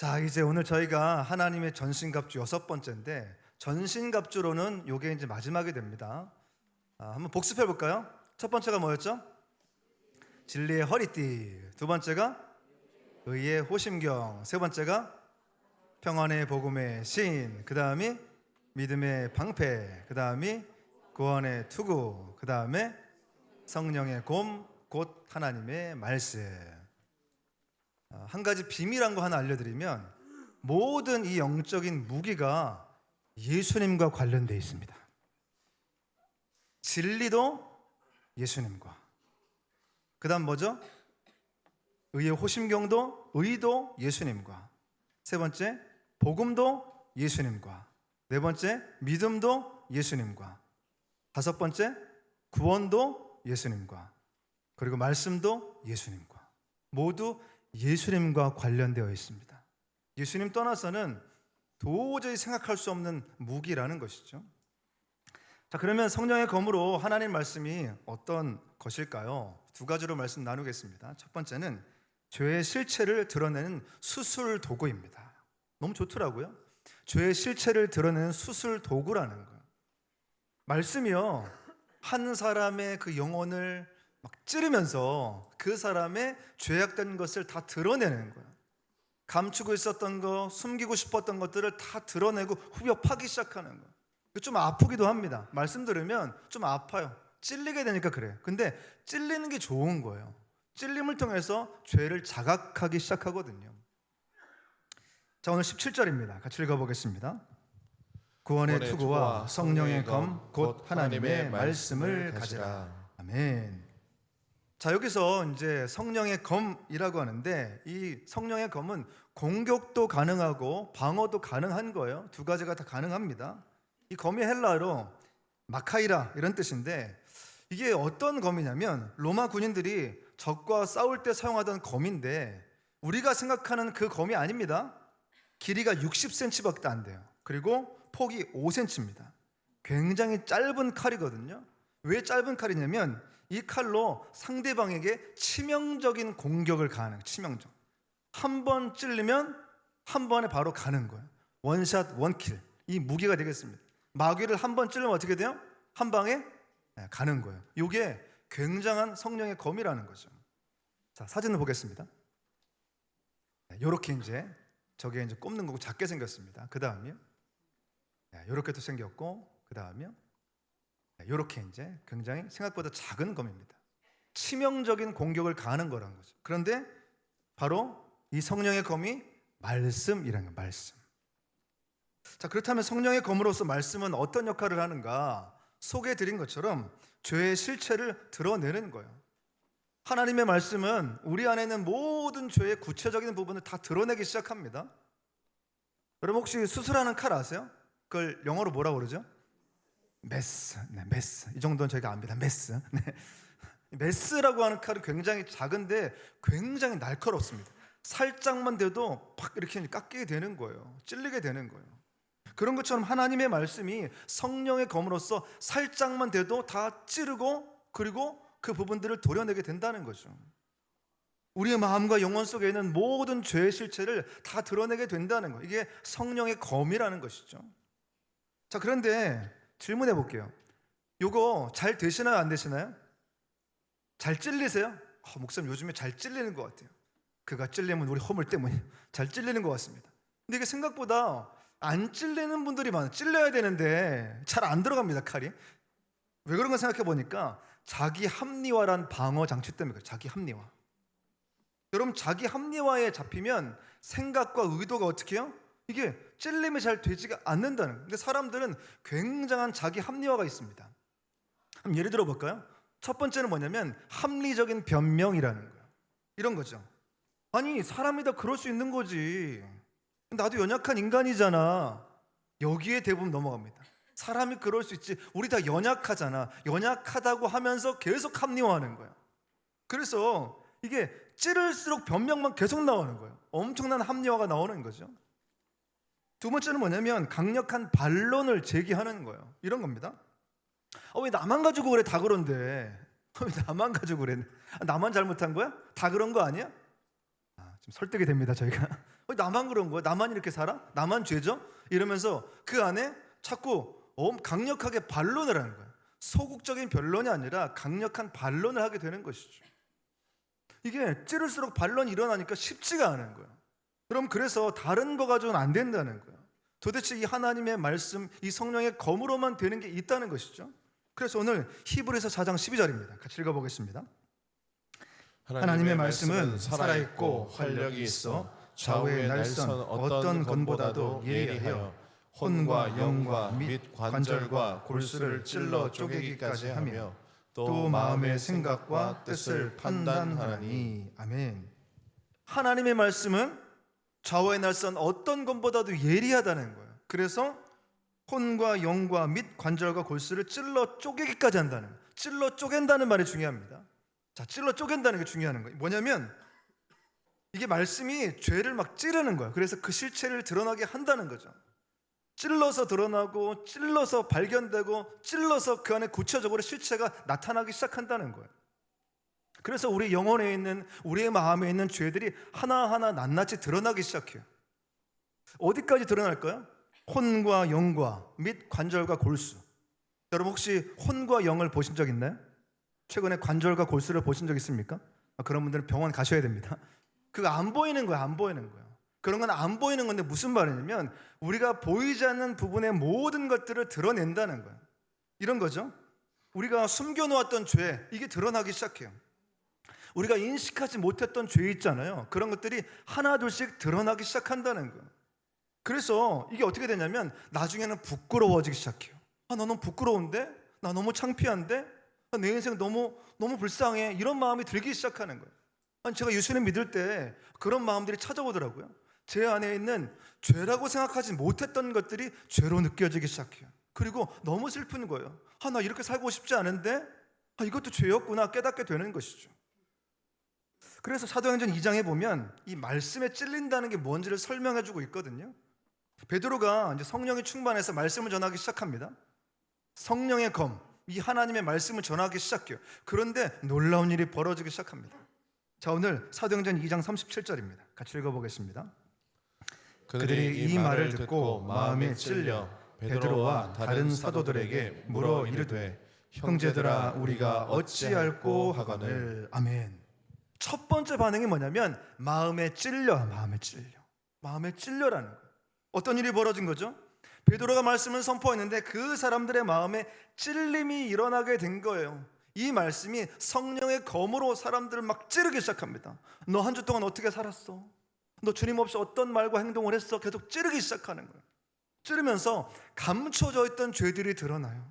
자, 이제 오늘 저희가 하나님의 전신갑주 6번째인데 전신갑주로는 요게 이제 마지막이 됩니다. 한번 복습해 볼까요? 첫 번째가 뭐였죠? 진리의 허리띠. 두 번째가 의의 호심경. 세 번째가 평안의 복음의 신. 그 다음이 믿음의 방패. 그 다음이 구원의 투구. 그 다음에 성령의 곰, 곧 하나님의 말씀. 한 가지 비밀한 거 하나 알려드리면 모든 이 영적인 무기가 예수님과 관련되어 있습니다. 진리도 예수님과, 그 다음 뭐죠? 의의 호심경도, 의도 예수님과, 세 번째 복음도 예수님과, 네 번째 믿음도 예수님과, 다섯 번째 구원도 예수님과, 그리고 말씀도 예수님과, 모두 예수님과 관련되어 있습니다. 예수님 떠나서는 도저히 생각할 수 없는 무기라는 것이죠. 자, 그러면 성령의 검으로 하나님 말씀이 어떤 것일까요? 두 가지로 말씀 나누겠습니다. 첫 번째는 죄의 실체를 드러내는 수술 도구입니다. 너무 좋더라고요. 죄의 실체를 드러내는 수술 도구라는 거예요. 말씀이요, 한 사람의 그 영혼을 막 찌르면서 그 사람의 죄악된 것을 다 드러내는 거예요. 감추고 있었던 거, 숨기고 싶었던 것들을 다 드러내고 후벼 파기 시작하는 거예요. 좀 아프기도 합니다. 말씀 들으면 좀 아파요. 찔리게 되니까 그래요. 근데 찔리는 게 좋은 거예요. 찔림을 통해서 죄를 자각하기 시작하거든요. 자, 오늘 17절입니다. 같이 읽어보겠습니다. 구원의 투구와 성령의 검, 곧 하나님의 말씀을 가지라. 아멘. 자, 여기서 이제 성령의 검이라고 하는데 이 성령의 검은 공격도 가능하고 방어도 가능한 거예요. 두 가지가 다 가능합니다. 이 검이 헬라어로 마카이라 이런 뜻인데 이게 어떤 검이냐면 로마 군인들이 적과 싸울 때 사용하던 검인데 우리가 생각하는 그 검이 아닙니다. 길이가 60cm밖에 안 돼요. 그리고 폭이 5cm입니다. 굉장히 짧은 칼이거든요. 왜 짧은 칼이냐면 이 칼로 상대방에게 치명적인 공격을 가하는 거예요. 치명적. 한 번 찔리면 한 번에 바로 가는 거예요. 원샷 원킬. 이 무기가 되겠습니다. 마귀를 한 번 찔르면 어떻게 돼요? 한 방에 가는 거예요. 이게 굉장한 성령의 검이라는 거죠. 자, 사진을 보겠습니다. 이렇게 이제 저게 이제 꼽는 거고 작게 생겼습니다. 그 다음이요. 이렇게 또 생겼고 그 다음이요. 이렇게 이제 굉장히 생각보다 작은 검입니다. 치명적인 공격을 가하는 거라는 거죠. 그런데 바로 이 성령의 검이 말씀이라는 거예요. 말씀. 자, 그렇다면 성령의 검으로서 말씀은 어떤 역할을 하는가? 소개해드린 것처럼 죄의 실체를 드러내는 거예요. 하나님의 말씀은 우리 안에 있는 모든 죄의 구체적인 부분을 다 드러내기 시작합니다. 여러분 혹시 수술하는 칼 아세요? 그걸 영어로 뭐라고 그러죠? 메스. 네, 메스. 이 정도는 저희가 압니다. 메스. 네. 메스라고 하는 칼은 굉장히 작은데 굉장히 날카롭습니다. 살짝만 돼도 팍 이렇게 깎이게 되는 거예요. 찔리게 되는 거예요. 그런 것처럼 하나님의 말씀이 성령의 검으로서 살짝만 돼도 다 찌르고 그리고 그 부분들을 도려내게 된다는 거죠. 우리의 마음과 영혼 속에 있는 모든 죄의 실체를 다 드러내게 된다는 거예요. 이게 성령의 검이라는 것이죠. 자, 그런데 질문해 볼게요. 요거 잘 되시나요? 안 되시나요? 잘 찔리세요? 목사님 요즘에 잘 찔리는 것 같아요. 그가 찔리면 우리 허물 때문에 잘 찔리는 것 같습니다. 근데 이게 생각보다 안 찔리는 분들이 많아요. 찔려야 되는데 잘 안 들어갑니다, 칼이. 왜 그런가 생각해 보니까 자기 합리화란 방어 장치 때문에 그래요. 자기 합리화. 여러분 자기 합리화에 잡히면 생각과 의도가 어떻게 해요? 이게 찔림이 잘 되지가 않는다는 거예요. 근데 사람들은 굉장한 자기 합리화가 있습니다. 그럼 예를 들어 볼까요? 첫 번째는 뭐냐면 합리적인 변명이라는 거예요. 이런 거죠. 아니 사람이 다 그럴 수 있는 거지. 나도 연약한 인간이잖아. 여기에 대부분 넘어갑니다. 사람이 그럴 수 있지. 우리 다 연약하잖아. 연약하다고 하면서 계속 합리화하는 거예요. 그래서 이게 찌를수록 변명만 계속 나오는 거예요. 엄청난 합리화가 나오는 거죠. 두 번째는 뭐냐면 강력한 반론을 제기하는 거예요. 이런 겁니다. 왜 나만 가지고 그래? 다 그런데. 왜 나만 가지고 그래? 나만 잘못한 거야? 다 그런 거 아니야? 좀 설득이 됩니다, 저희가. 나만 그런 거야? 나만 이렇게 살아? 나만 죄죠? 이러면서 그 안에 자꾸 강력하게 반론을 하는 거예요. 소극적인 변론이 아니라 강력한 반론을 하게 되는 것이죠. 이게 찌를수록 반론이 일어나니까 쉽지가 않은 거예요. 그래서 다른 거 가지고는 안 된다는 거예요. 도대체 이 하나님의 말씀, 이 성령의 검으로만 되는 게 있다는 것이죠. 그래서 오늘 히브리서 4장 12절입니다. 같이 읽어보겠습니다. 하나님의 말씀은 살아있고 활력이 있어 좌우의 날선 어떤 건보다도 예리하여 혼과 영과 및 관절과 골수를 찔러 쪼개기까지 하며 또 마음의 생각과 뜻을 판단하나니. 아멘. 하나님의 말씀은 좌우의 날선 어떤 것보다도 예리하다는 거예요. 그래서 혼과 영과 및 관절과 골수를 찔러 쪼개기까지 한다는 거예요. 찔러 쪼갠다는 말이 중요합니다. 자, 찔러 쪼갠다는 게 중요한 거예요. 뭐냐면 이게 말씀이 죄를 막 찌르는 거예요. 그래서 그 실체를 드러나게 한다는 거죠. 찔러서 드러나고 찔러서 발견되고 찔러서 그 안에 구체적으로 실체가 나타나기 시작한다는 거예요. 그래서 우리 영혼에 있는, 우리의 마음에 있는 죄들이 하나하나 낱낱이 드러나기 시작해요. 어디까지 드러날까요? 혼과 영과 및 관절과 골수. 여러분 혹시 혼과 영을 보신 적 있나요? 최근에 관절과 골수를 보신 적 있습니까? 그런 분들은 병원 가셔야 됩니다. 그거 안 보이는 거예요. 안 보이는 거예요. 그런 건 안 보이는 건데 무슨 말이냐면 우리가 보이지 않는 부분의 모든 것들을 드러낸다는 거예요. 이런 거죠. 우리가 숨겨놓았던 죄, 이게 드러나기 시작해요. 우리가 인식하지 못했던 죄 있잖아요. 그런 것들이 하나둘씩 드러나기 시작한다는 거예요. 그래서 이게 어떻게 되냐면 나중에는 부끄러워지기 시작해요. 나 너무 부끄러운데? 나 너무 창피한데? 내 인생 너무 불쌍해. 이런 마음이 들기 시작하는 거예요. 제가 예수님 믿을 때 그런 마음들이 찾아오더라고요. 제 안에 있는 죄라고 생각하지 못했던 것들이 죄로 느껴지기 시작해요. 그리고 너무 슬픈 거예요. 나 이렇게 살고 싶지 않은데 이것도 죄였구나 깨닫게 되는 것이죠. 그래서 사도행전 2장에 보면 이 말씀에 찔린다는 게 뭔지를 설명해 주고 있거든요. 베드로가 이제 성령이 충만해서 말씀을 전하기 시작합니다. 성령의 검, 이 하나님의 말씀을 전하기 시작해요. 그런데 놀라운 일이 벌어지기 시작합니다. 자, 오늘 사도행전 2장 37절입니다. 같이 읽어보겠습니다. 그들이 이 말을 듣고 마음에 찔려 베드로와 다른 사도들에게 물어 이르되 형제들아 우리가 어찌할꼬 하거늘. 아멘. 첫 번째 반응이 뭐냐면 마음에 찔려라는 거예요. 어떤 일이 벌어진 거죠? 베드로가 말씀을 선포했는데 그 사람들의 마음에 찔림이 일어나게 된 거예요. 이 말씀이 성령의 검으로 사람들을 막 찌르기 시작합니다. 너 한 주 동안 어떻게 살았어? 너 주님 없이 어떤 말과 행동을 했어? 계속 찌르기 시작하는 거예요. 찌르면서 감춰져 있던 죄들이 드러나요.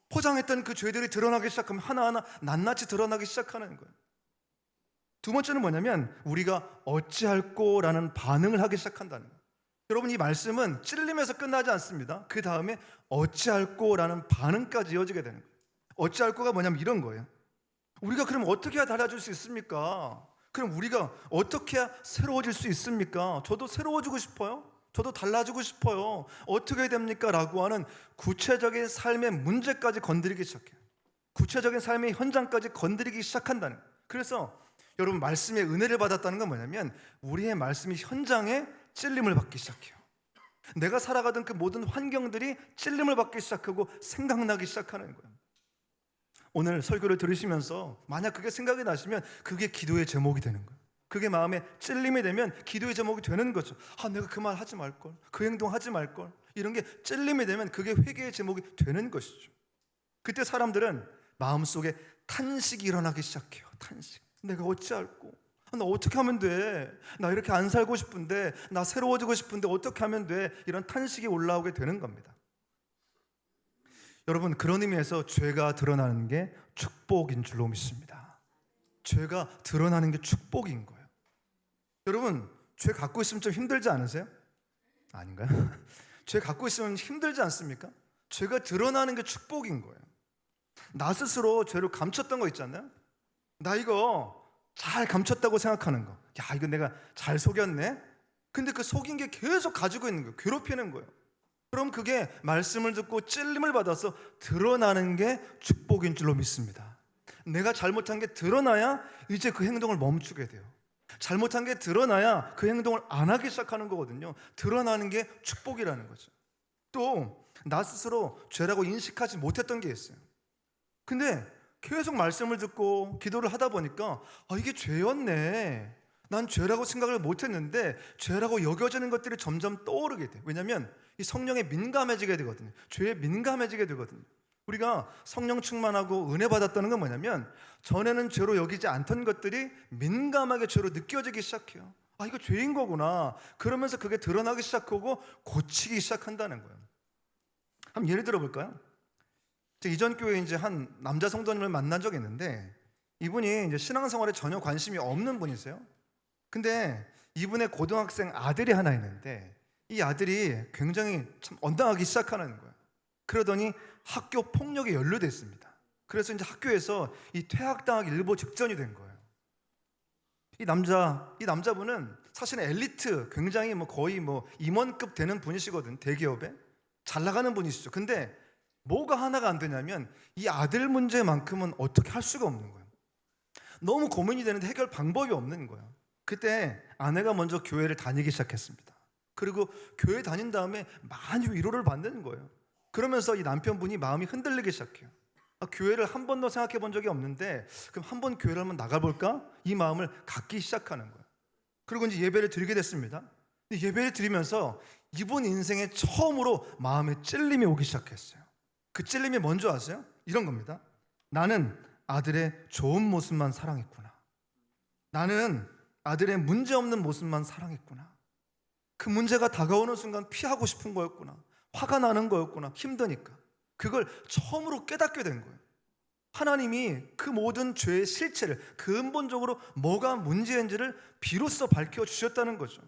포장했던 그 죄들이 드러나기 시작하면 하나하나 낱낱이 드러나기 시작하는 거예요. 두 번째는 뭐냐면 우리가 어찌할꼬라는 반응을 하기 시작한다는 거예요. 여러분 이 말씀은 찔림에서 끝나지 않습니다. 그 다음에 어찌할꼬라는 반응까지 이어지게 되는 거예요. 어찌할꼬가 뭐냐면 이런 거예요. 우리가 그럼 어떻게 해야 달라질 수 있습니까? 그럼 우리가 어떻게 해야 새로워질 수 있습니까? 저도 새로워지고 싶어요. 저도 달라지고 싶어요. 어떻게 해야 됩니까? 라고 하는 구체적인 삶의 문제까지 건드리기 시작해요. 구체적인 삶의 현장까지 건드리기 시작한다는 거예요. 그래서 여러분 말씀의 은혜를 받았다는 건 뭐냐면 우리의 말씀이 현장에 찔림을 받기 시작해요. 내가 살아가던 그 모든 환경들이 찔림을 받기 시작하고 생각나기 시작하는 거예요. 오늘 설교를 들으시면서 만약 그게 생각이 나시면 그게 기도의 제목이 되는 거예요. 그게 마음에 찔림이 되면 기도의 제목이 되는 거죠. 내가 그 말 하지 말걸, 그 행동 하지 말걸. 이런 게 찔림이 되면 그게 회개의 제목이 되는 것이죠. 그때 사람들은 마음속에 탄식이 일어나기 시작해요. 탄식. 내가 어찌할꼬? 나 어떻게 하면 돼? 나 이렇게 안 살고 싶은데, 나 새로워지고 싶은데 어떻게 하면 돼? 이런 탄식이 올라오게 되는 겁니다. 여러분 그런 의미에서 죄가 드러나는 게 축복인 줄로 믿습니다. 죄가 드러나는 게 축복인 거예요. 여러분 죄 갖고 있으면 좀 힘들지 않으세요? 아닌가요? 죄 갖고 있으면 힘들지 않습니까? 죄가 드러나는 게 축복인 거예요. 나 스스로 죄를 감췄던 거 있잖아요. 나 이거 잘 감췄다고 생각하는 거. 야 이거 내가 잘 속였네. 근데 그 속인 게 계속 가지고 있는 거예요. 괴롭히는 거예요. 그럼 그게 말씀을 듣고 찔림을 받아서 드러나는 게 축복인 줄로 믿습니다. 내가 잘못한 게 드러나야 이제 그 행동을 멈추게 돼요. 잘못한 게 드러나야 그 행동을 안 하기 시작하는 거거든요. 드러나는 게 축복이라는 거죠. 또 나 스스로 죄라고 인식하지 못했던 게 있어요. 근데 계속 말씀을 듣고 기도를 하다 보니까 이게 죄였네. 난 죄라고 생각을 못했는데 죄라고 여겨지는 것들이 점점 떠오르게 돼요. 왜냐하면 이 성령에 민감해지게 되거든요. 죄에 민감해지게 되거든요. 우리가 성령 충만하고 은혜 받았다는 건 뭐냐면 전에는 죄로 여기지 않던 것들이 민감하게 죄로 느껴지기 시작해요. 이거 죄인 거구나. 그러면서 그게 드러나기 시작하고 고치기 시작한다는 거예요. 한번 예를 들어볼까요? 이전 교회에 이제 한 남자 성도님을 만난 적이 있는데 이분이 이제 신앙생활에 전혀 관심이 없는 분이세요. 근데 이분의 고등학생 아들이 하나 있는데 이 아들이 굉장히 참 언당하기 시작하는 거예요. 그러더니 학교 폭력에 연루됐습니다. 그래서 이제 학교에서 이 퇴학당하기 일보 직전이 된 거예요. 이 남자분은 사실은 엘리트, 굉장히 거의 임원급 되는 분이시거든. 대기업에 잘 나가는 분이시죠. 근데 뭐가 하나가 안 되냐면 이 아들 문제만큼은 어떻게 할 수가 없는 거예요. 너무 고민이 되는데 해결 방법이 없는 거예요. 그때 아내가 먼저 교회를 다니기 시작했습니다. 그리고 교회 다닌 다음에 많이 위로를 받는 거예요. 그러면서 이 남편분이 마음이 흔들리기 시작해요. 교회를 한 번도 생각해 본 적이 없는데 그럼 한번 교회를 한번 나가볼까? 이 마음을 갖기 시작하는 거예요. 그리고 이제 예배를 드리게 됐습니다. 예배를 드리면서 이분 인생에 처음으로 마음에 찔림이 오기 시작했어요. 그 찔림이 뭔지 아세요? 이런 겁니다. 나는 아들의 좋은 모습만 사랑했구나. 나는 아들의 문제없는 모습만 사랑했구나. 그 문제가 다가오는 순간 피하고 싶은 거였구나. 화가 나는 거였구나. 힘드니까. 그걸 처음으로 깨닫게 된 거예요. 하나님이 그 모든 죄의 실체를, 근본적으로 뭐가 문제인지를 비로소 밝혀주셨다는 거죠.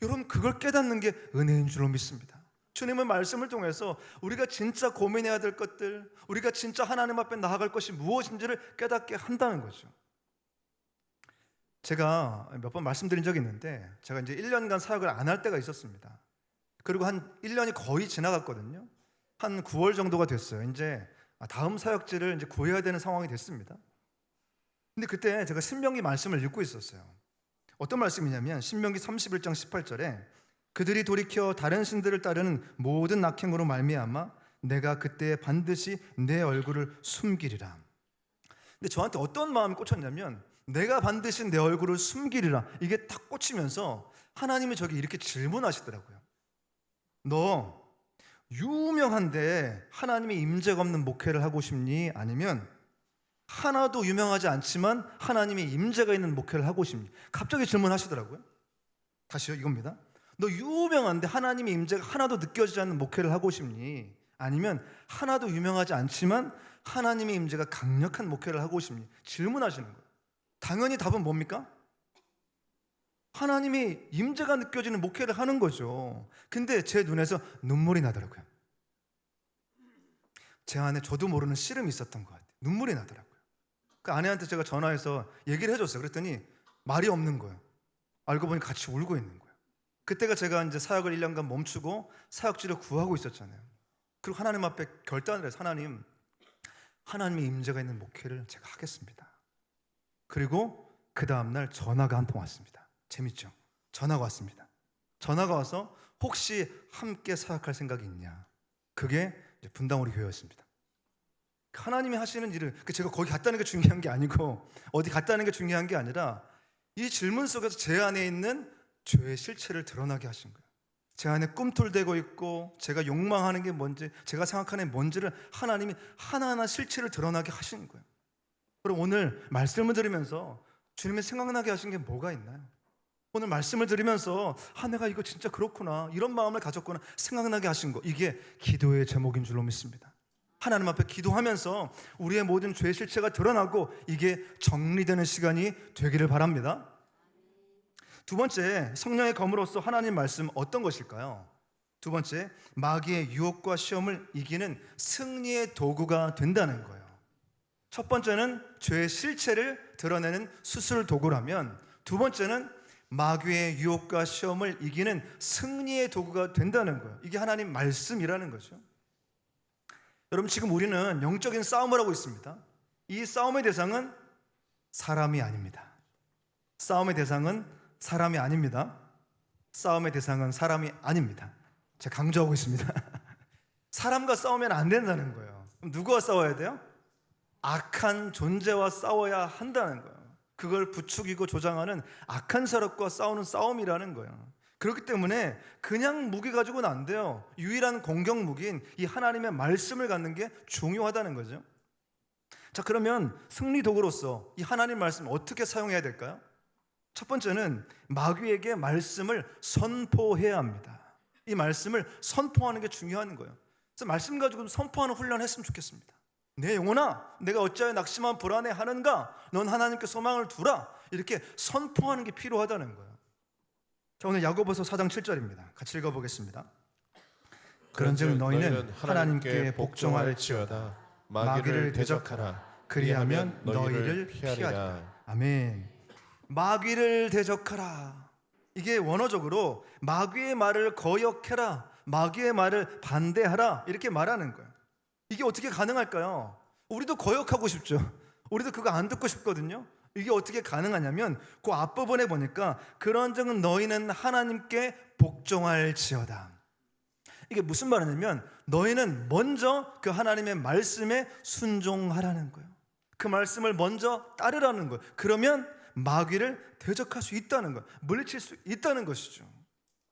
여러분, 그걸 깨닫는 게 은혜인 줄로 믿습니다. 주님의 말씀을 통해서 우리가 진짜 고민해야 될 것들, 우리가 진짜 하나님 앞에 나아갈 것이 무엇인지를 깨닫게 한다는 거죠. 제가 몇 번 말씀드린 적이 있는데 제가 이제 1년간 사역을 안 할 때가 있었습니다. 그리고 한 1년이 거의 지나갔거든요. 한 9월 정도가 됐어요. 이제 다음 사역지를 이제 구해야 되는 상황이 됐습니다. 근데 그때 제가 신명기 말씀을 읽고 있었어요. 어떤 말씀이냐면 신명기 31장 18절에 그들이 돌이켜 다른 신들을 따르는 모든 악행으로 말미암아 내가 그때 반드시 내 얼굴을 숨기리라. 근데 저한테 어떤 마음이 꽂혔냐면 내가 반드시 내 얼굴을 숨기리라, 이게 딱 꽂히면서 하나님이 저기 이렇게 질문하시더라고요. 너 유명한데 하나님의 임재가 없는 목회를 하고 싶니? 아니면 하나도 유명하지 않지만 하나님의 임재가 있는 목회를 하고 싶니? 갑자기 질문하시더라고요. 다시요, 이겁니다. 너 유명한데 하나님의 임재가 하나도 느껴지지 않는 목회를 하고 싶니? 아니면 하나도 유명하지 않지만 하나님의 임재가 강력한 목회를 하고 싶니? 질문하시는 거예요. 당연히 답은 뭡니까? 하나님의 임재가 느껴지는 목회를 하는 거죠. 근데 제 눈에서 눈물이 나더라고요. 제 안에 저도 모르는 씨름이 있었던 것 같아요. 눈물이 나더라고요. 그 아내한테 제가 전화해서 얘기를 해줬어요. 그랬더니 말이 없는 거예요. 알고 보니 같이 울고 있는 거예요. 그때가 제가 이제 사역을 1년간 멈추고 사역지를 구하고 있었잖아요. 그리고 하나님 앞에 결단을 해서 하나님의 임재가 있는 목회를 제가 하겠습니다. 그리고 그 다음날 전화가 한 통 왔습니다. 재밌죠? 전화가 왔습니다. 전화가 와서 혹시 함께 사역할 생각이 있냐? 그게 분당 우리 교회였습니다. 하나님이 하시는 일을, 제가 거기 갔다는 게 중요한 게 아니고 어디 갔다는 게 중요한 게 아니라 이 질문 속에서 제 안에 있는 죄의 실체를 드러나게 하신 거예요. 제 안에 꿈틀대고 있고 제가 욕망하는 게 뭔지, 제가 생각하는 게 뭔지를 하나님이 하나하나 실체를 드러나게 하시는 거예요. 그럼 오늘 말씀을 들으면서 주님이 생각나게 하신 게 뭐가 있나요? 오늘 말씀을 들으면서 내가 이거 진짜 그렇구나, 이런 마음을 가졌구나 생각나게 하신 거, 이게 기도의 제목인 줄로 믿습니다. 하나님 앞에 기도하면서 우리의 모든 죄의 실체가 드러나고 이게 정리되는 시간이 되기를 바랍니다. 두 번째, 성령의 검으로서 하나님 말씀 어떤 것일까요? 두 번째, 마귀의 유혹과 시험을 이기는 승리의 도구가 된다는 거예요. 첫 번째는 죄의 실체를 드러내는 수술 도구라면, 두 번째는 마귀의 유혹과 시험을 이기는 승리의 도구가 된다는 거예요. 이게 하나님 말씀이라는 거죠. 여러분, 지금 우리는 영적인 싸움을 하고 있습니다. 이 싸움의 대상은 사람이 아닙니다. 싸움의 대상은 사람이 아닙니다. 싸움의 대상은 사람이 아닙니다. 제가 강조하고 있습니다. 사람과 싸우면 안 된다는 거예요. 그럼 누구와 싸워야 돼요? 악한 존재와 싸워야 한다는 거예요. 그걸 부추기고 조장하는 악한 세력과 싸우는 싸움이라는 거예요. 그렇기 때문에 그냥 무기 가지고는 안 돼요. 유일한 공격 무기인 이 하나님의 말씀을 갖는 게 중요하다는 거죠. 자, 그러면 승리 도구로서 이 하나님 말씀 어떻게 사용해야 될까요? 첫 번째는 마귀에게 말씀을 선포해야 합니다. 이 말씀을 선포하는 게 중요한 거예요. 그래서 말씀 가지고 선포하는 훈련을 했으면 좋겠습니다. 내 영혼아, 내가 어찌하여 낙심한 불안해하는가? 넌 하나님께 소망을 두라. 이렇게 선포하는 게 필요하다는 거예요. 자, 오늘 야고보서 4장 7절입니다. 같이 읽어보겠습니다. 그런즉 너희는 하나님께 복종할지어다. 마귀를 대적하라. 그리하면 너희를 피하리라. 아멘. 마귀를 대적하라. 이게 원어적으로 마귀의 말을 거역해라, 마귀의 말을 반대하라, 이렇게 말하는 거예요. 이게 어떻게 가능할까요? 우리도 거역하고 싶죠. 우리도 그거 안 듣고 싶거든요. 이게 어떻게 가능하냐면 그 앞부분에 보니까 그런즉 너희는 하나님께 복종할지어다. 이게 무슨 말이냐면 너희는 먼저 그 하나님의 말씀에 순종하라는 거예요. 그 말씀을 먼저 따르라는 거예요. 그러면 마귀를 대적할 수 있다는 거예요. 물리칠 수 있다는 것이죠.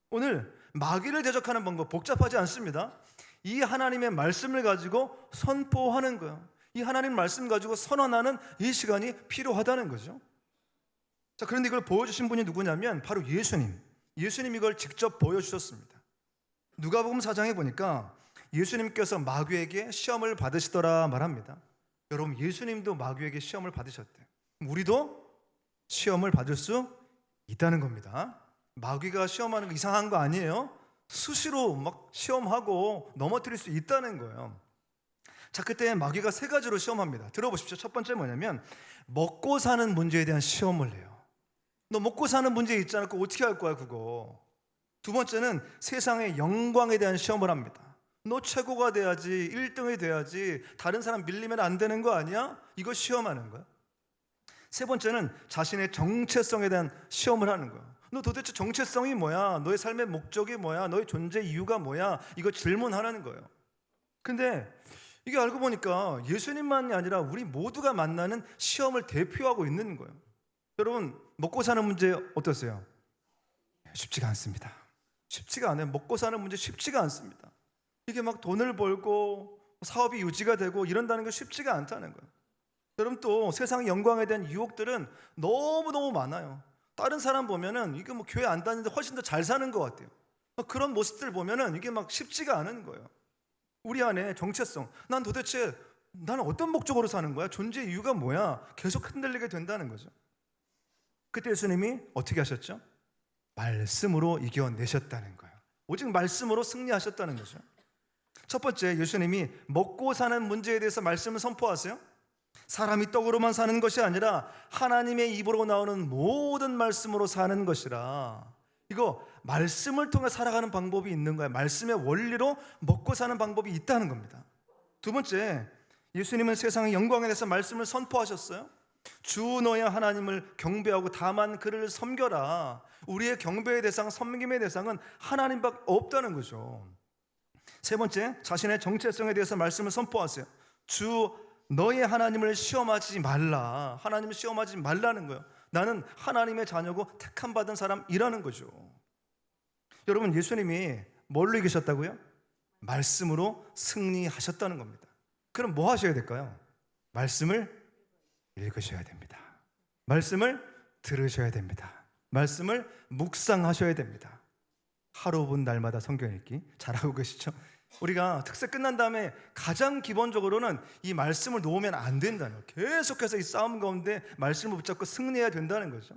오늘 마귀를 대적하는 방법 복잡하지 않습니다. 이 하나님의 말씀을 가지고 선포하는 거예요. 이 하나님 말씀 가지고 선언하는 이 시간이 필요하다는 거죠. 자, 그런데 이걸 보여주신 분이 누구냐면 바로 예수님. 예수님이 이걸 직접 보여주셨습니다. 누가복음 4장에 보니까 예수님께서 마귀에게 시험을 받으시더라 말합니다. 여러분, 예수님도 마귀에게 시험을 받으셨대요. 우리도 시험을 받을 수 있다는 겁니다. 마귀가 시험하는 거 이상한 거 아니에요? 수시로 막 시험하고 넘어뜨릴 수 있다는 거예요. 자, 그때 마귀가 세 가지로 시험합니다. 들어보십시오. 첫 번째 뭐냐면 먹고 사는 문제에 대한 시험을 해요. 너 먹고 사는 문제 있잖아. 그거 어떻게 할 거야 그거. 두 번째는 세상의 영광에 대한 시험을 합니다. 너 최고가 돼야지, 1등이 돼야지, 다른 사람 밀리면 안 되는 거 아니야? 이거 시험하는 거야. 세 번째는 자신의 정체성에 대한 시험을 하는 거야. 너 도대체 정체성이 뭐야? 너의 삶의 목적이 뭐야? 너의 존재 이유가 뭐야? 이거 질문하라는 거예요. 근데 이게 알고 보니까 예수님만이 아니라 우리 모두가 만나는 시험을 대표하고 있는 거예요. 여러분, 먹고 사는 문제 어떠세요? 쉽지가 않습니다. 쉽지가 않아요. 먹고 사는 문제 쉽지가 않습니다. 이게 막 돈을 벌고 사업이 유지가 되고 이런다는 게 쉽지가 않다는 거예요. 여러분, 또 세상의 영광에 대한 유혹들은 너무너무 많아요. 다른 사람 보면은 이게 뭐 교회 안 다니는데 훨씬 더 잘 사는 것 같아요. 그런 모습들 보면은 이게 막 쉽지가 않은 거예요. 우리 안에 정체성, 난 도대체 나는 어떤 목적으로 사는 거야? 존재 이유가 뭐야? 계속 흔들리게 된다는 거죠. 그때 예수님이 어떻게 하셨죠? 말씀으로 이겨내셨다는 거예요. 오직 말씀으로 승리하셨다는 거죠. 첫 번째, 예수님이 먹고 사는 문제에 대해서 말씀을 선포하세요. 사람이 떡으로만 사는 것이 아니라 하나님의 입으로 나오는 모든 말씀으로 사는 것이라. 이거 말씀을 통해 살아가는 방법이 있는 거예요. 말씀의 원리로 먹고 사는 방법이 있다는 겁니다. 두 번째, 예수님은 세상의 영광에 대해서 말씀을 선포하셨어요. 주 너의 하나님을 경배하고 다만 그를 섬겨라. 우리의 경배의 대상, 섬김의 대상은 하나님밖에 없다는 거죠. 세 번째, 자신의 정체성에 대해서 말씀을 선포하세요. 주 너의 하나님을 시험하지 말라. 하나님을 시험하지 말라는 거예요. 나는 하나님의 자녀고 택함 받은 사람이라는 거죠. 여러분, 예수님이 뭘로 이기셨다고요? 말씀으로 승리하셨다는 겁니다. 그럼 뭐 하셔야 될까요? 말씀을 읽으셔야 됩니다. 말씀을 들으셔야 됩니다. 말씀을 묵상하셔야 됩니다. 하루 분 날마다 성경 읽기 잘하고 계시죠? 우리가 특세 끝난 다음에 가장 기본적으로는 이 말씀을 놓으면 안 된다는 거예요. 계속해서 이 싸움 가운데 말씀을 붙잡고 승리해야 된다는 거죠.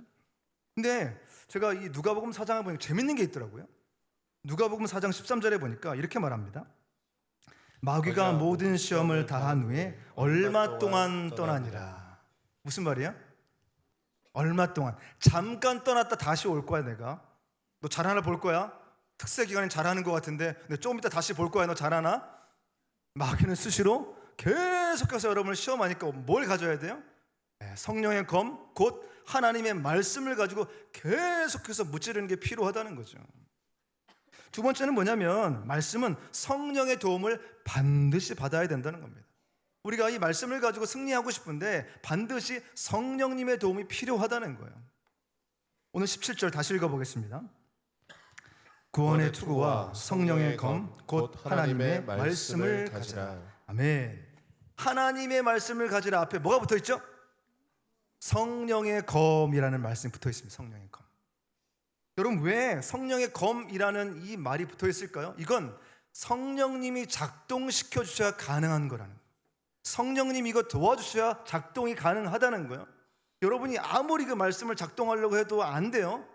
근데 제가 이 누가복음 4장을 보니까 재밌는 게 있더라고요. 누가복음 4장 13절에 보니까 이렇게 말합니다. 마귀가 모든 시험을 다한 후에 얼마 동안 떠나니라. 무슨 말이야? 얼마 동안. 잠깐 떠났다 다시 올 거야. 내가 너 잘하나 볼 거야. 특세 기간엔 잘하는 것 같은데 근데 좀 이따 다시 볼 거야. 너 잘하나? 마귀는 수시로 계속해서 여러분을 시험하니까 뭘 가져야 돼요? 성령의 검, 곧 하나님의 말씀을 가지고 계속해서 무찌르는 게 필요하다는 거죠. 두 번째는 뭐냐면 말씀은 성령의 도움을 반드시 받아야 된다는 겁니다. 우리가 이 말씀을 가지고 승리하고 싶은데 반드시 성령님의 도움이 필요하다는 거예요. 오늘 17절 다시 읽어보겠습니다. 구원의 투구와 성령의 검, 곧 하나님의 말씀을 가지라. 아멘. 하나님의 말씀을 가지라 앞에 뭐가 붙어있죠? 성령의 검이라는 말씀이 붙어있습니다. 성령의 검. 여러분, 왜 성령의 검이라는 이 말이 붙어있을까요? 이건 성령님이 작동시켜 주셔야 가능한 거라는 거예요. 성령님이 이거 도와주셔야 작동이 가능하다는 거예요. 여러분이 아무리 그 말씀을 작동하려고 해도 안 돼요.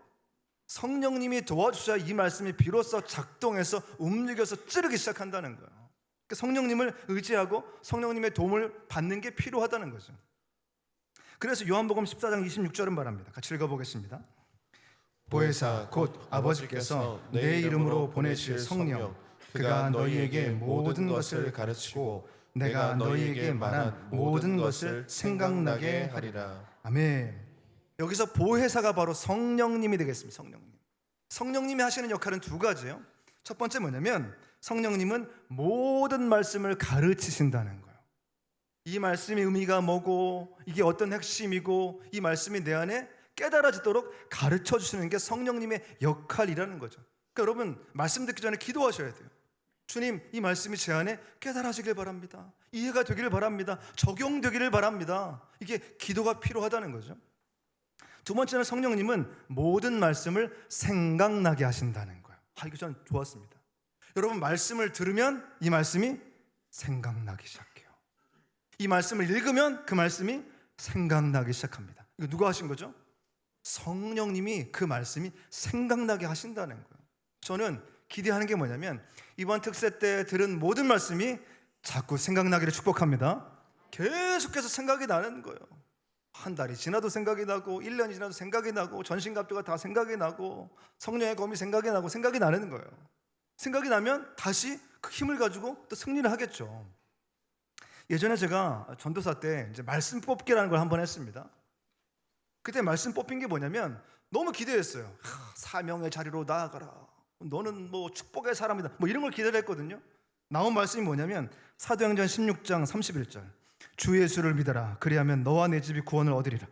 성령님이 도와주셔야 이 말씀이 비로소 작동해서 움직여서 찌르기 시작한다는 거예요. 그러니까 성령님을 의지하고 성령님의 도움을 받는 게 필요하다는 거죠. 그래서 요한복음 14장 26절은 말합니다. 같이 읽어보겠습니다. 보혜사 곧 아버지께서 내 이름으로 보내실 성령, 그가 너희에게 모든 것을 가르치고 내가 너희에게 말한 모든 것을 생각나게 하리라. 아멘. 여기서 보혜사가 바로 성령님이 되겠습니다. 성령님이 하시는 역할은 두 가지예요. 첫 번째 뭐냐면 성령님은 모든 말씀을 가르치신다는 거예요. 이 말씀의 의미가 뭐고 이게 어떤 핵심이고 이 말씀이 내 안에 깨달아지도록 가르쳐 주시는 게 성령님의 역할이라는 거죠. 그러니까 여러분, 말씀 듣기 전에 기도하셔야 돼요. 주님, 이 말씀이 제 안에 깨달아지길 바랍니다. 이해가 되기를 바랍니다. 적용되기를 바랍니다. 이게 기도가 필요하다는 거죠. 두 번째는 성령님은 모든 말씀을 생각나게 하신다는 거예요. 이거 전 좋았습니다. 여러분, 말씀을 들으면 이 말씀이 생각나기 시작해요. 이 말씀을 읽으면 그 말씀이 생각나기 시작합니다. 이거 누가 하신 거죠? 성령님이 그 말씀이 생각나게 하신다는 거예요. 저는 기대하는 게 뭐냐면 이번 특세 때 들은 모든 말씀이 자꾸 생각나기를 축복합니다. 계속해서 생각이 나는 거예요. 한 달이 지나도 생각이 나고 1년이 지나도 생각이 나고 전신갑주가 다 생각이 나고 성령의 검이 생각이 나고 생각이 나는 거예요. 생각이 나면 다시 그 힘을 가지고 또 승리를 하겠죠. 예전에 제가 전도사 때 이제 말씀 뽑기라는 걸 한번 했습니다. 그때 말씀 뽑힌 게 뭐냐면 너무 기대했어요. 사명의 자리로 나아가라. 너는 뭐 축복의 사람이다. 뭐 이런 걸 기대를 했거든요. 나온 말씀이 뭐냐면 사도행전 16장 31절. 주 예수를 믿어라. 그리하면 너와 내 집이 구원을 얻으리라.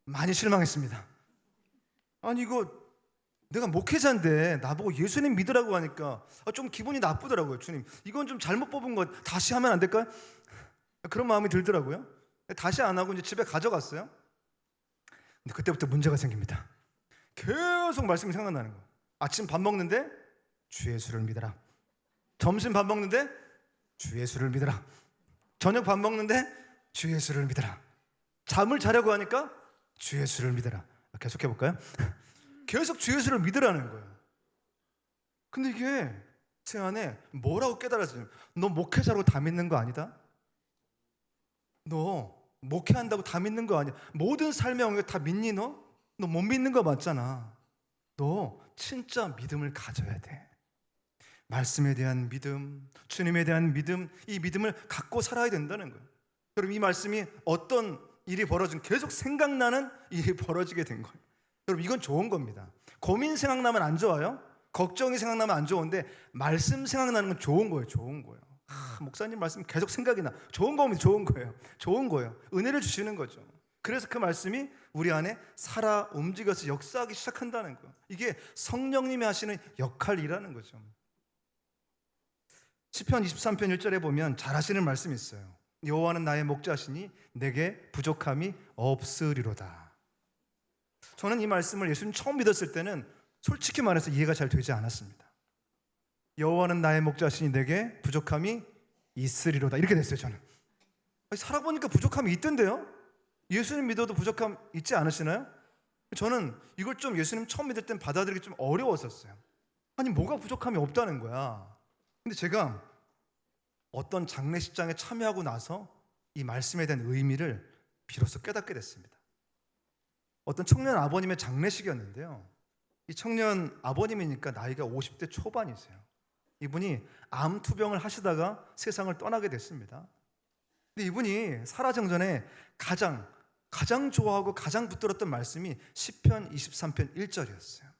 많이 실망했습니다. 아니 이거 내가 목회자인데 나보고 예수님 믿으라고 하니까 좀 기분이 나쁘더라고요. 주님, 이건 좀 잘못 뽑은 거 다시 하면 안 될까요? 그런 마음이 들더라고요. 다시 안 하고 이제 집에 가져갔어요. 근데 그때부터 문제가 생깁니다. 계속 말씀이 생각나는 거예요. 아침 밥 먹는데 주 예수를 믿어라. 점심 밥 먹는데 주 예수를 믿어라. 저녁 밥 먹는데 주 예수를 믿어라. 잠을 자려고 하니까 주 예수를 믿어라. 계속 해볼까요? 계속 주 예수를 믿으라는 거예요. 근데 이게 제 안에 뭐라고 깨달아지냐면 너 목회자로 다 믿는 거 아니다? 너 목회한다고 다 믿는 거 아니야? 모든 삶의 영역 다 믿니 너? 너 못 믿는 거 맞잖아. 너 진짜 믿음을 가져야 돼. 말씀에 대한 믿음, 주님에 대한 믿음, 이 믿음을 갖고 살아야 된다는 거예요. 여러분, 이 말씀이 어떤 일이 벌어진 계속 생각나는 일이 벌어지게 된 거예요. 여러분, 이건 좋은 겁니다. 고민 생각나면 안 좋아요? 걱정이 생각나면 안 좋은데 말씀 생각나는 건 좋은 거예요. 좋은 거예요. 목사님 말씀 계속 생각이 나. 좋은 겁니다. 좋은 거예요. 좋은 거예요. 은혜를 주시는 거죠. 그래서 그 말씀이 우리 안에 살아 움직여서 역사하기 시작한다는 거예요. 이게 성령님이 하시는 역할이라는 거죠. 시편 23편 1절에 보면 잘 하시는 말씀이 있어요. 여호와는 나의 목자시니 내게 부족함이 없으리로다. 저는 이 말씀을 예수님 처음 믿었을 때는 솔직히 말해서 이해가 잘 되지 않았습니다. 여호와는 나의 목자시니 내게 부족함이 있으리로다. 이렇게 됐어요. 저는 살아보니까 부족함이 있던데요. 예수님 믿어도 부족함 있지 않으시나요? 저는 이걸 좀 예수님 처음 믿을 땐 받아들이기 좀 어려웠었어요. 아니 뭐가 부족함이 없다는 거야. 근데 제가 어떤 장례식장에 참여하고 나서 이 말씀에 대한 의미를 비로소 깨닫게 됐습니다. 어떤 청년 아버님의 장례식이었는데요. 이 청년 아버님이니까 나이가 50대 초반이세요. 이분이 암 투병을 하시다가 세상을 떠나게 됐습니다. 근데 이분이 살아생전에 가장 가장 좋아하고 가장 붙들었던 말씀이 시편 23편 1절이었어요.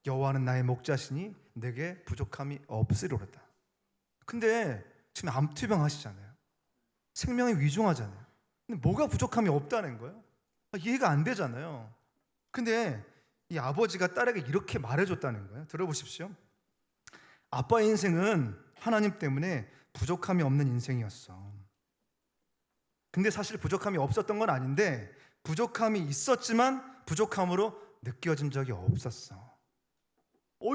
여호와는 나의 목자시니 내게 부족함이 없으리로다. 근데 지금 암투병하시잖아요. 생명이 위중하잖아요. 근데 뭐가 부족함이 없다는 거예요? 이해가 안 되잖아요. 근데 이 아버지가 딸에게 이렇게 말해줬다는 거예요. 들어보십시오. 아빠의 인생은 하나님 때문에 부족함이 없는 인생이었어. 근데 사실 부족함이 없었던 건 아닌데 부족함이 있었지만 부족함으로 느껴진 적이 없었어.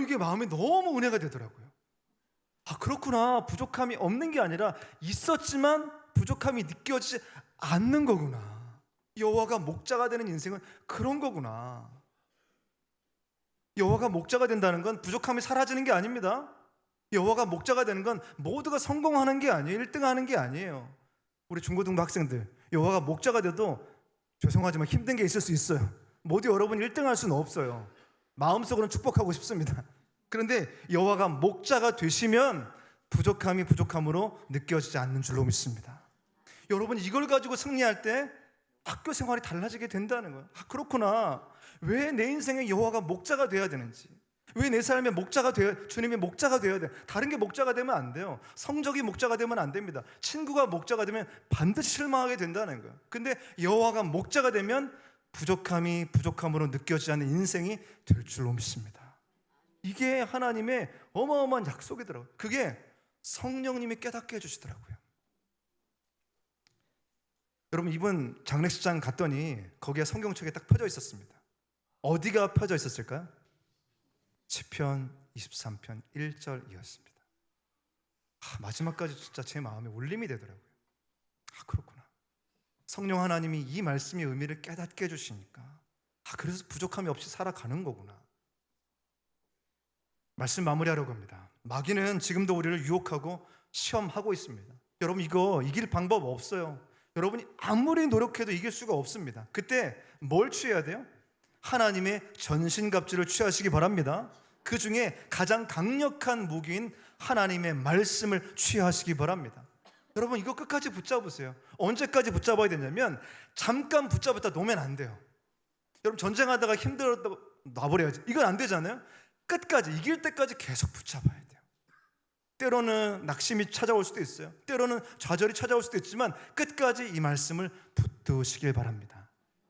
이게 마음에 너무 은혜가 되더라고요. 그렇구나. 부족함이 없는 게 아니라 있었지만 부족함이 느껴지지 않는 거구나. 여호와가 목자가 되는 인생은 그런 거구나. 여호와가 목자가 된다는 건 부족함이 사라지는 게 아닙니다. 여호와가 목자가 되는 건 모두가 성공하는 게 아니에요. 1등하는 게 아니에요. 우리 중고등부 학생들, 여호와가 목자가 돼도 죄송하지만 힘든 게 있을 수 있어요. 모두 여러분 1등할 수는 없어요. 마음속으로는 축복하고 싶습니다. 그런데 여호와가 목자가 되시면 부족함이 부족함으로 느껴지지 않는 줄로 믿습니다. 여러분 이걸 가지고 승리할 때 학교 생활이 달라지게 된다는 거예요. 그렇구나. 왜 내 인생에 여호와가 목자가 돼야 되는지, 왜 내 삶에 목자가 되어, 주님이 목자가 되어야 돼. 다른 게 목자가 되면 안 돼요. 성적이 목자가 되면 안 됩니다. 친구가 목자가 되면 반드시 실망하게 된다는 거예요. 근데 여호와가 목자가 되면 부족함이 부족함으로 느껴지지 않는 인생이 될 줄로 믿습니다. 이게 하나님의 어마어마한 약속이더라고요. 그게 성령님이 깨닫게 해주시더라고요. 여러분 이번 장례식장 갔더니 거기에 성경책에 딱 펴져 있었습니다. 어디가 펴져 있었을까요? 시편 23편 1절이었습니다. 마지막까지 진짜 제 마음에 울림이 되더라고요. 그렇구나. 성령 하나님이 이 말씀의 의미를 깨닫게 해주시니까 그래서 부족함이 없이 살아가는 거구나. 말씀 마무리하려고 합니다. 마귀는 지금도 우리를 유혹하고 시험하고 있습니다. 여러분 이거 이길 방법 없어요. 여러분이 아무리 노력해도 이길 수가 없습니다. 그때 뭘 취해야 돼요? 하나님의 전신갑주를 취하시기 바랍니다. 그 중에 가장 강력한 무기인 하나님의 말씀을 취하시기 바랍니다. 여러분 이거 끝까지 붙잡으세요. 언제까지 붙잡아야 되냐면 잠깐 붙잡았다 놓으면 안 돼요. 여러분 전쟁하다가 힘들었다고 놔버려야지. 이건 안 되잖아요. 끝까지 이길 때까지 계속 붙잡아야 돼요. 때로는 낙심이 찾아올 수도 있어요. 때로는 좌절이 찾아올 수도 있지만 끝까지 이 말씀을 붙드시길 바랍니다.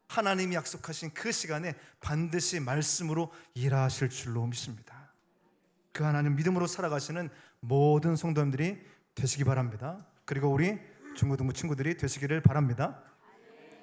하나님이 약속하신 그 시간에 반드시 말씀으로 일하실 줄로 믿습니다. 그 하나님 믿음으로 살아가시는 모든 성도님들이 되시기 바랍니다. 그리고 우리 중고등부 친구들이 되시기를 바랍니다.